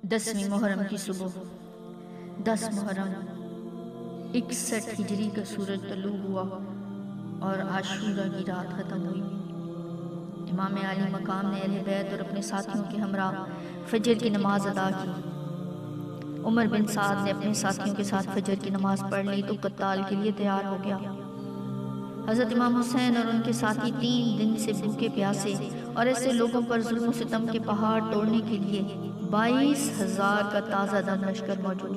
10ویں محرم کی صبح 10 محرم 61 ہجری کا سورج طلوع ہوا اور عاشورہ کی رات ختم ہوئی۔ امام عالی مقام نے اہل بیت اور اپنے ساتھیوں کے ہمراہ فجر کی نماز ادا کی۔ عمر بن سعد نے اپنے ساتھیوں کے ساتھ فجر کی نماز پڑھ لی تو قتال کے لیے تیار ہو گیا۔ حضرت امام حسین اور ان کے ساتھی 3 دن سے بھوکے پیاسے اور ایسے لوگوں پر ظلم و ستم کے پہاڑ توڑنے کے لیے 22,000 کا تازہ دم لشکر موجود۔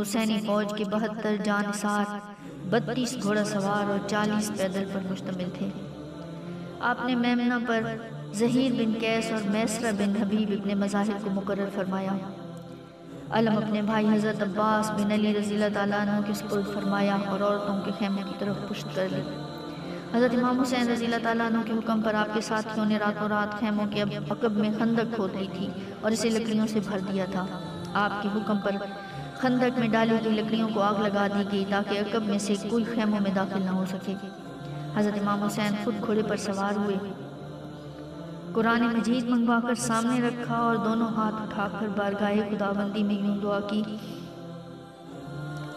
حسینی فوج کے 72 جانثار، 32 گھوڑا سوار اور 40 پیدل پر مشتمل تھے۔ آپ نے میمنہ پر زہیر بن قیس اور میسرہ بن حبیب ابن مظاہر کو مقرر فرمایا۔ علم اپنے بھائی حضرت عباس بن علی رضی اللہ تعالیٰ عنہ کے سپرد فرمایا اور عورتوں کے خیمے کی طرف پشت کر لی۔ حضرت امام حسین رضی اللہ تعالیٰ عنہ کے حکم پر آپ کے ساتھیوں نے راتوں رات خیموں کے عقب میں خندق کھود لی تھی اور اسے لکڑیوں سے بھر دیا تھا۔ آپ کے حکم پر خندق میں ڈالی گئی لکڑیوں کو آگ لگا دی گئی تاکہ عقب میں سے کوئی خیموں میں داخل نہ ہو سکے۔ حضرت امام حسین خود گھوڑے پر سوار ہوئے، قرآن مجید منگوا کر سامنے رکھا اور دونوں ہاتھ اٹھا کر بارگاہ خداوندی میں یوں دعا کی: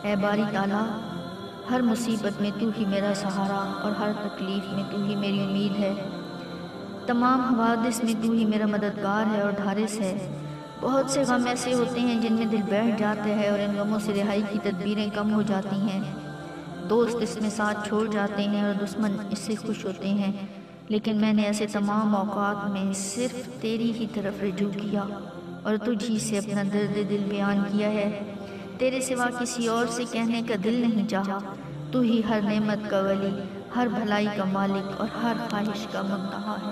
اے باری تعالیٰ، ہر مصیبت میں تو ہی میرا سہارا اور ہر تکلیف میں تو ہی میری امید ہے۔ تمام حوادث میں تو ہی میرا مددگار ہے اور ڈھارس ہے۔ بہت سے غم ایسے ہوتے ہیں جن میں دل بیٹھ جاتا ہے اور ان غموں سے رہائی کی تدبیریں کم ہو جاتی ہیں۔ دوست اس میں ساتھ چھوڑ جاتے ہیں اور دشمن اس سے خوش ہوتے ہیں، لیکن میں نے ایسے تمام اوقات میں صرف تیری ہی طرف رجوع کیا اور تجھ ہی سے اپنا درد دل بیان کیا ہے۔ تیرے سوا کسی اور سے کہنے کا دل نہیں چاہا۔ تو ہی ہر نعمت کا ولی، ہر بھلائی کا مالک اور ہر خواہش کا منتہا ہے۔